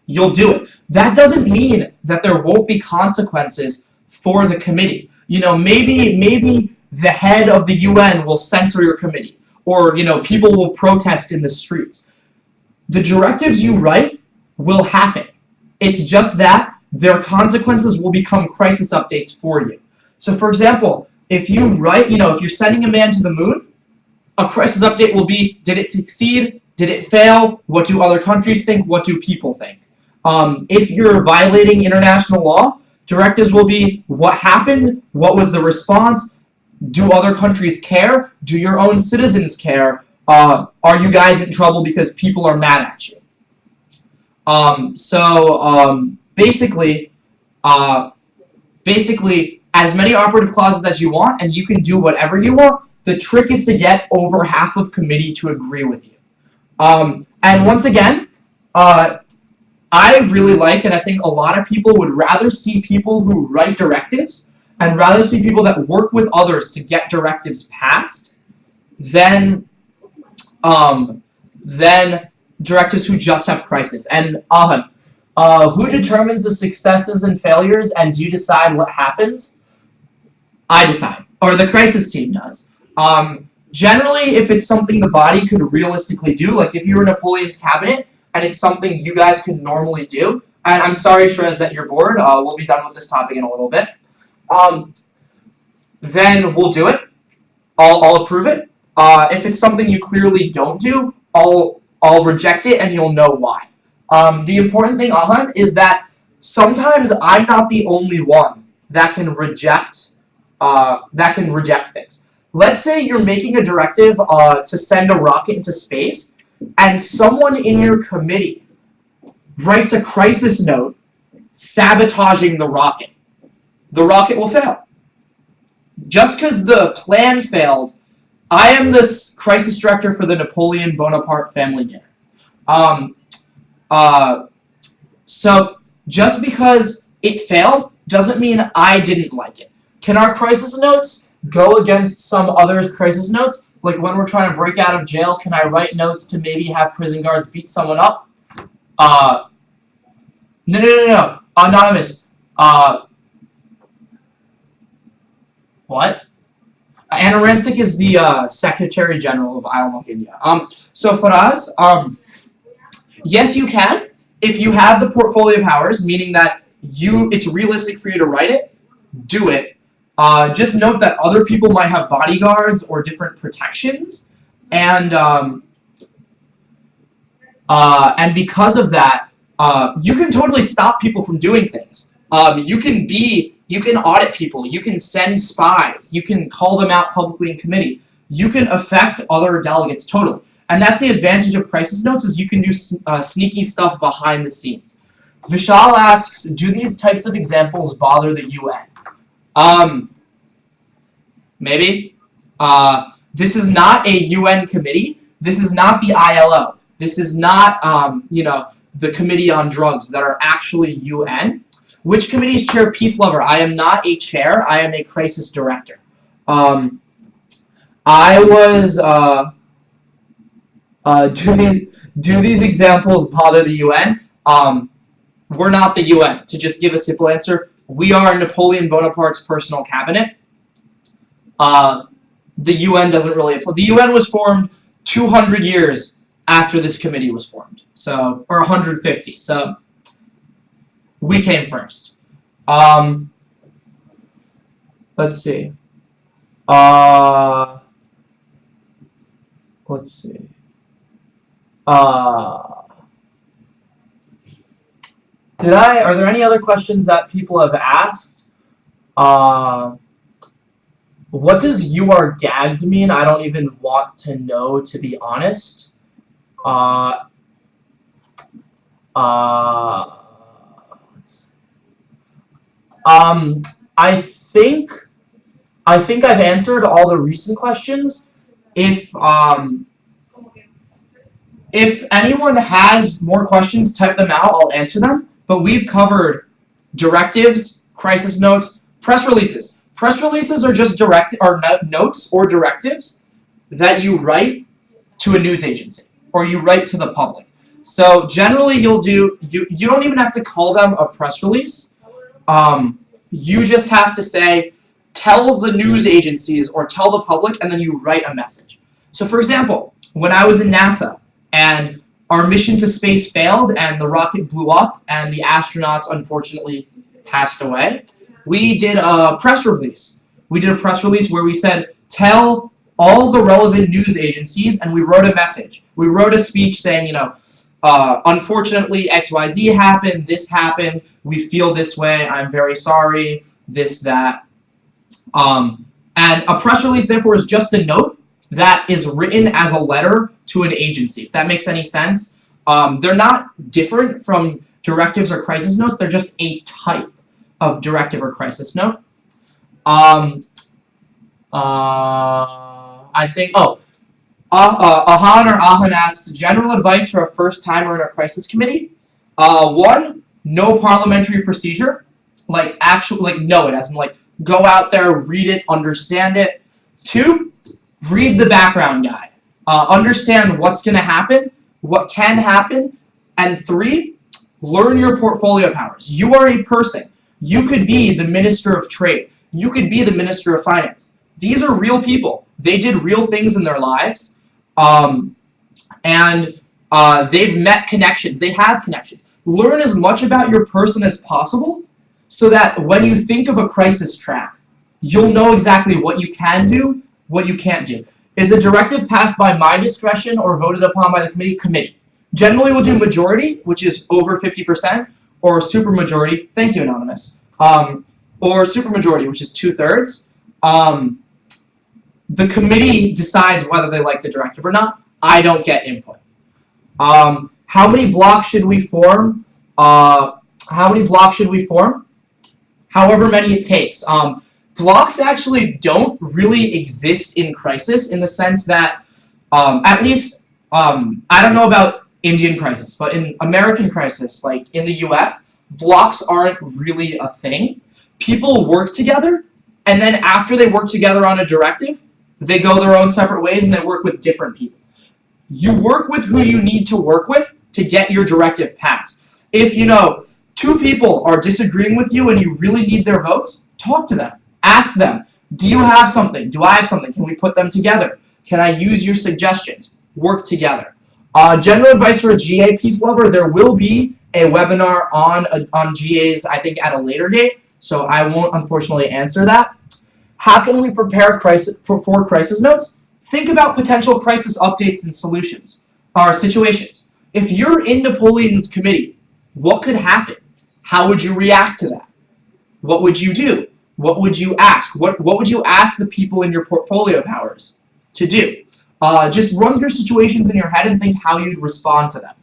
you'll do it. That doesn't mean that there won't be consequences for the committee. Maybe the head of the UN will censor your committee, or people will protest in the streets. The directives you write will happen. It's just that their consequences will become crisis updates for you. So for example, if you write, if you're sending a man to the moon, a crisis update will be, did it succeed? Did it fail? What do other countries think? What do people think? If you're violating international law, directives will be, what happened? What was the response? Do other countries care? Do your own citizens care? Are you guys in trouble because people are mad at you? Basically, as many operative clauses as you want, and you can do whatever you want. The trick is to get over half of committee to agree with you. And once again, I really like, and I think a lot of people would rather see people who write directives and rather see people that work with others to get directives passed than directives who just have crisis. And Ahan, who determines the successes and failures, and do you decide what happens? I decide, or the crisis team does. Generally, if it's something the body could realistically do, like if you were Napoleon's cabinet and it's something you guys could normally do, and I'm sorry, Shrez, that you're bored. We'll be done with this topic in a little bit. Then we'll do it. I'll approve it. If it's something you clearly don't do, I'll reject it, and you'll know why. The important thing, Ahan, is that sometimes I'm not the only one that can reject things. Let's say you're making a directive to send a rocket into space, and someone in your committee writes a crisis note sabotaging the rocket. The rocket will fail. Just because the plan failed, I am the crisis director for the Napoleon Bonaparte family dinner. So just because it failed doesn't mean I didn't like it. Can our crisis notes go against some other crisis notes? Like when we're trying to break out of jail, can I write notes to maybe have prison guards beat someone up? No. Anonymous. What? Anna Rancic is the Secretary General of ILMUNC India. So Faraz, yes, you can. If you have the portfolio powers, meaning that it's realistic for you to write it, do it. Just note that other people might have bodyguards or different protections, and because of that, you can totally stop people from doing things. You can audit people, you can send spies, you can call them out publicly in committee, you can affect other delegates totally. And that's the advantage of crisis notes, is you can do sneaky stuff behind the scenes. Vishal asks, do these types of examples bother the UN? Maybe. This is not a UN committee. This is not the ILO. This is not, the Committee on Drugs that are actually UN. Which committees chair Peace Lover? I am not a chair. I am a crisis director. I was. Do these examples bother the UN? We're not the UN. To just give a simple answer, we are Napoleon Bonaparte's personal cabinet. The UN doesn't really apply. The UN was formed 200 years after this committee was formed, or 150. So we came first. Let's see. Are there any other questions that people have asked? What does "you are gagged" mean? I don't even want to know, to be honest. I think I've answered all the recent questions. If anyone has more questions, type them out. I'll answer them. But we've covered directives, crisis notes, press releases. Press releases are just notes or directives that you write to a news agency or you write to the public. So generally, you don't even have to call them a press release. You just have to say, tell the news agencies or tell the public, and then you write a message. So for example, when I was in NASA and our mission to space failed and the rocket blew up and the astronauts unfortunately passed away, we did a press release. We did a press release where we said, tell all the relevant news agencies, and we wrote a message. We wrote a speech saying, unfortunately XYZ happened, this happened, we feel this way, I'm very sorry, this, that. And a press release, therefore, is just a note that is written as a letter to an agency, if that makes any sense. They're not different from directives or crisis notes, they're just a type of directive or crisis note. I think, Ahan asks, general advice for a first-timer in a crisis committee? 1, no parliamentary procedure. Know it, as in, go out there, read it, understand it. 2, read the background guide. Understand what's going to happen, what can happen. And 3, learn your portfolio powers. You are a person. You could be the Minister of Trade. You could be the Minister of Finance. These are real people. They did real things in their lives, and they've met connections. They have connections. Learn as much about your person as possible so that when you think of a crisis track, you'll know exactly what you can do, what you can't do. Is a directive passed by my discretion or voted upon by the committee? Committee. Generally, we'll do majority, which is over 50%, or supermajority. Thank you, Anonymous. Or supermajority, which is 2/3. The committee decides whether they like the directive or not. I don't get input. How many blocks should we form? However many it takes. Blocks actually don't really exist in crisis in the sense that, at least, I don't know about Indian crisis, but in American crisis, like in the US, blocks aren't really a thing. People work together, and then after they work together on a directive, they go their own separate ways and they work with different people. You work with who you need to work with to get your directive passed. If, two people are disagreeing with you and you really need their votes, talk to them. Ask them, do you have something? Do I have something? Can we put them together? Can I use your suggestions? Work together. General advice for a GA peace lover, there will be a webinar on GAs, I think, at a later date, so I won't unfortunately answer that. How can we prepare for crisis notes? Think about potential crisis updates and solutions, or situations. If you're in Napoleon's committee, what could happen? How would you react to that? What would you do? What would you ask? What would you ask the people in your portfolio powers to do? Just run through situations in your head and think how you'd respond to them.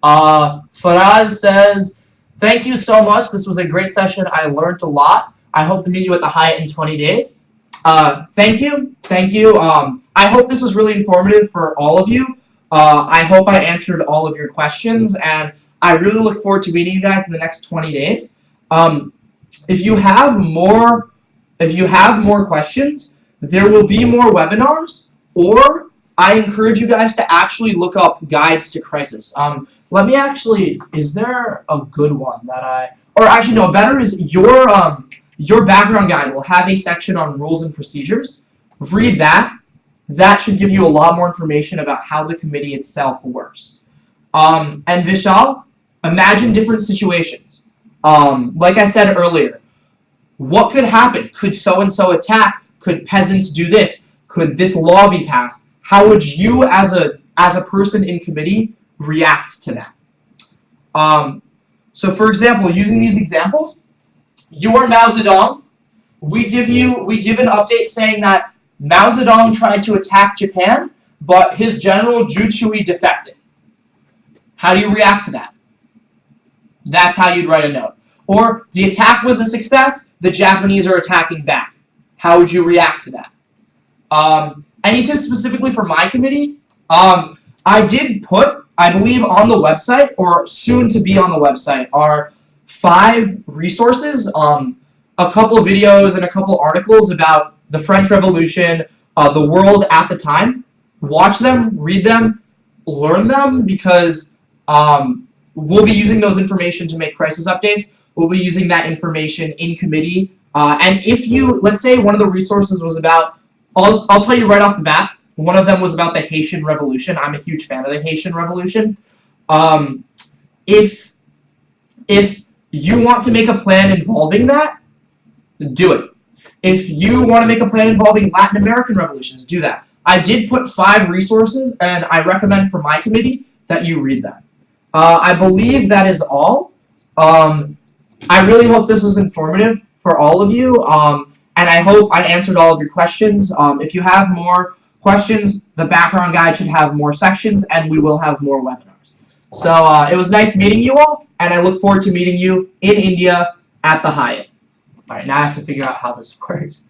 Faraz says, thank you so much. This was a great session. I learned a lot. I hope to meet you at the Hyatt in 20 days. Thank you. Thank you. I hope this was really informative for all of you. I hope I answered all of your questions, and I really look forward to meeting you guys in the next 20 days. If you have more questions, there will be more webinars, or I encourage you guys to actually look up guides to crisis. Let me actually, is there a good one that better is your background guide will have a section on rules and procedures. Read that. That should give you a lot more information about how the committee itself works. And Vishal, imagine different situations. Like I said earlier, what could happen? Could so-and-so attack? Could peasants do this? Could this law be passed? How would you, as a person in committee, react to that? So, for example, using these examples, you are Mao Zedong. We give an update saying that Mao Zedong tried to attack Japan, but his general Ju Chui defected. How do you react to that? That's how you'd write a note. Or the attack was a success, the Japanese are attacking back. How would you react to that? Any tips specifically for my committee? I did put, I believe, on the website, or soon to be on the website, are 5 resources, a couple of videos and a couple articles about the French Revolution, the world at the time. Watch them, read them, learn them, because we'll be using those information to make crisis updates. We'll be using that information in committee. And if you, let's say one of the resources was about, I'll tell you right off the bat, one of them was about the Haitian Revolution. I'm a huge fan of the Haitian Revolution. If you want to make a plan involving that, do it. If you want to make a plan involving Latin American revolutions, do that. I did put 5 resources, and I recommend for my committee that you read them. I believe that is all. I really hope this was informative for all of you, and I hope I answered all of your questions. If you have more questions, the background guide should have more sections, and we will have more webinars. So it was nice meeting you all, and I look forward to meeting you in India at the Hyatt. All right, now I have to figure out how this works.